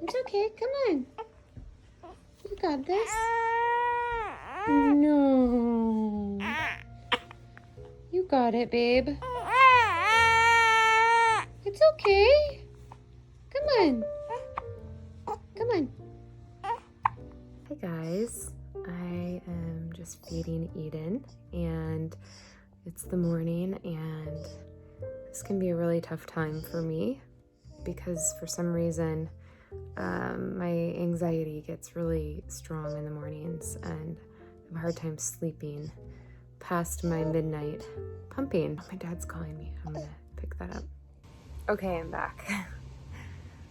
It's okay. Come on. You got this. No. You got it, babe. It's okay. Come on. Come on. Hi, guys. I am just feeding Eden, and it's the morning, and this can be a really tough time for me because for some reason my anxiety gets really strong in the mornings and I have a hard time sleeping past my midnight pumping. My dad's calling me. I'm gonna pick that up. Okay, I'm back.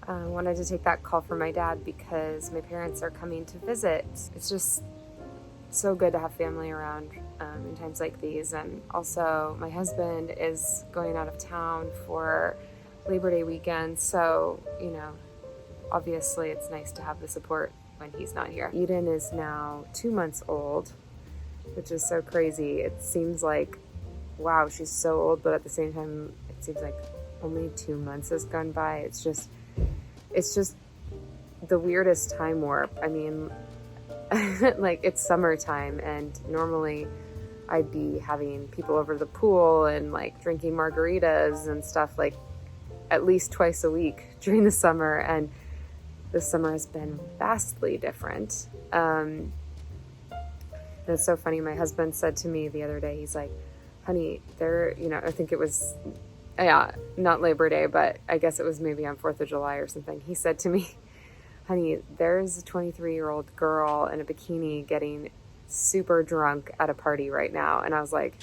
I wanted to take that call from my dad because my parents are coming to visit. It's just so good to have family around in times like these. And also my husband is going out of town for Labor Day weekend. So, you know, obviously it's nice to have the support when he's not here. Eden is now 2 months old, which is so crazy. It seems like, wow, she's so old, but at the same time, it seems like only 2 months has gone by. It's just the weirdest time warp. I mean, like it's summertime and normally I'd be having people over to the pool and like drinking margaritas and stuff like at least twice a week during the summer, and this summer has been vastly different. And it's so funny. My husband said to me the other day, he's like, honey, I think it was, not Labor Day, but I guess it was maybe on 4th of July or something. He said to me, honey, there's a 23-year-old girl in a bikini getting super drunk at a party right now. And I was like,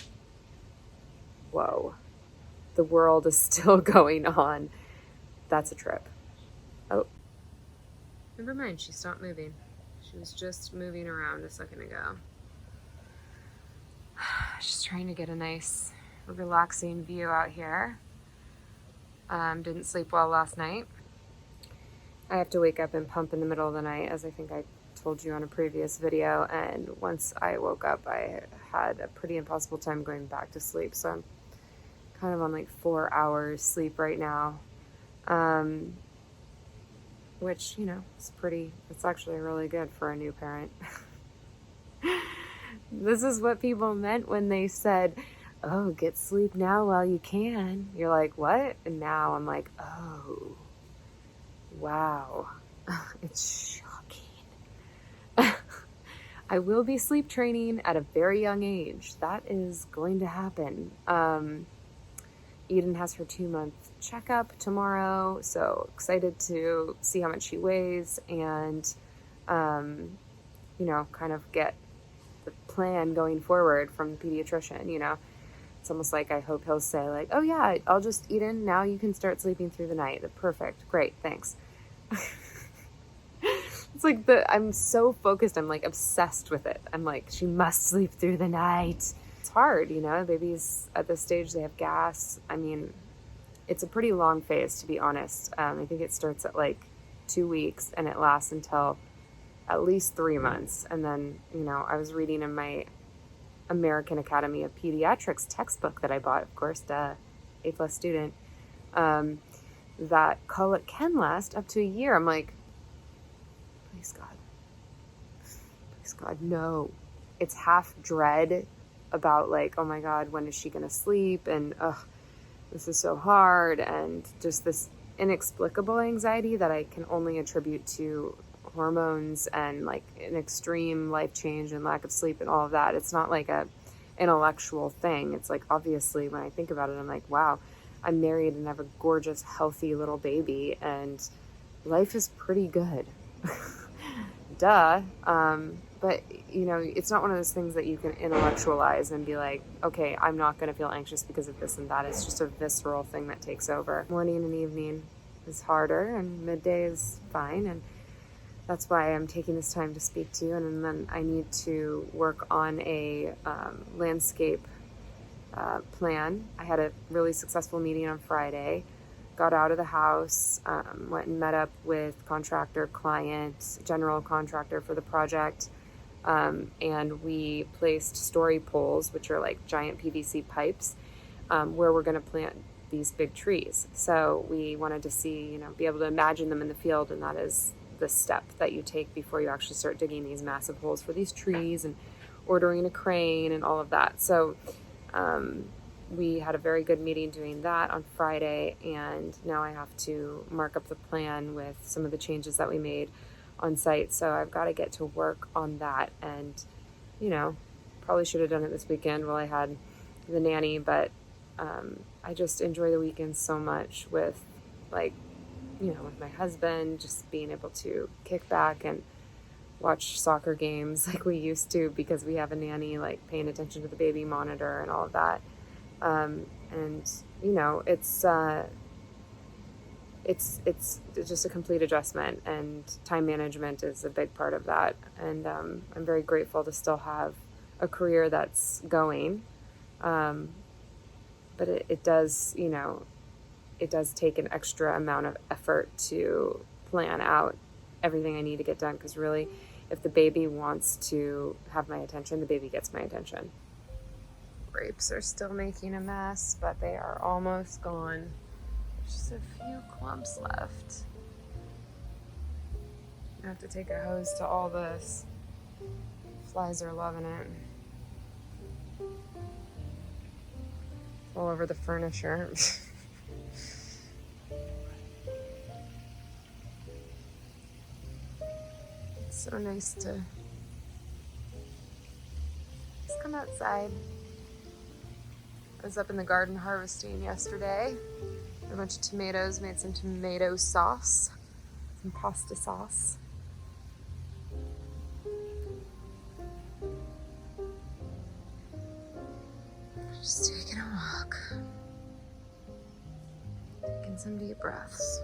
whoa, the world is still going on. That's a trip. Oh, never mind. She stopped moving. She was just moving around a second ago. Just trying to get a nice, relaxing view out here. Didn't sleep well last night. I have to wake up and pump in the middle of the night, as I think I told you on a previous video. And once I woke up, I had a pretty impossible time going back to sleep. So I'm kind of on like 4 hours sleep right now. Which, you know, it's actually really good for a new parent. This is what people meant when they said, oh, get sleep now while you can. You're like, what? And now I'm like, oh, wow. It's shocking. I will be sleep training at a very young age. That is going to happen. Eden has her 2-month checkup tomorrow, so excited to see how much she weighs and, you know, kind of get the plan going forward from the pediatrician. You know, it's almost like I hope he'll say like, oh yeah, I'll just, Eden, now you can start sleeping through the night. Perfect. Great. Thanks. It's like I'm so focused. I'm like obsessed with it. I'm like, she must sleep through the night. It's hard, you know, babies at this stage, they have gas. I mean, it's a pretty long phase, to be honest. I think it starts at like 2 weeks and it lasts until at least 3 months. And then, you know, I was reading in my American Academy of Pediatrics textbook that I bought, of course, A+ student, that colic can last up to a year. I'm like, please God, no. It's half dread about like, oh my God, when is she going to sleep? And this is so hard. And just this inexplicable anxiety that I can only attribute to hormones and like an extreme life change and lack of sleep and all of that. It's not like a intellectual thing. It's like, obviously when I think about it, I'm like, wow, I'm married and have a gorgeous, healthy little baby and life is pretty good. Duh. But you know, it's not one of those things that you can intellectualize and be like, okay, I'm not going to feel anxious because of this and that. It's just a visceral thing that takes over. Morning and evening is harder and midday is fine. And that's why I'm taking this time to speak to you. And then I need to work on a landscape plan. I had a really successful meeting on Friday, got out of the house, went and met up with contractor, client, general contractor for the project. And we placed story poles, which are like giant PVC pipes, where we're going to plant these big trees. So we wanted to see, you know, be able to imagine them in the field, and that is the step that you take before you actually start digging these massive holes for these trees and ordering a crane and all of that. So we had a very good meeting doing that on Friday, and now I have to mark up the plan with some of the changes that we made on site. So I've got to get to work on that, and probably should have done it this weekend while I had the nanny, but I just enjoy the weekends so much with with my husband, just being able to kick back and watch soccer games like we used to, because we have a nanny, like paying attention to the baby monitor and all of that. And it's just a complete adjustment, and time management is a big part of that. And I'm very grateful to still have a career that's going. But it does, it does take an extra amount of effort to plan out everything I need to get done, because really, if the baby wants to have my attention, the baby gets my attention. Grapes are still making a mess, but they are almost gone. Just a few clumps left. I have to take a hose to all this. Flies are loving it. All over the furniture. It's so nice to just come outside. I was up in the garden harvesting yesterday. A bunch of tomatoes, made some tomato sauce, some pasta sauce. Just taking a walk. Taking some deep breaths.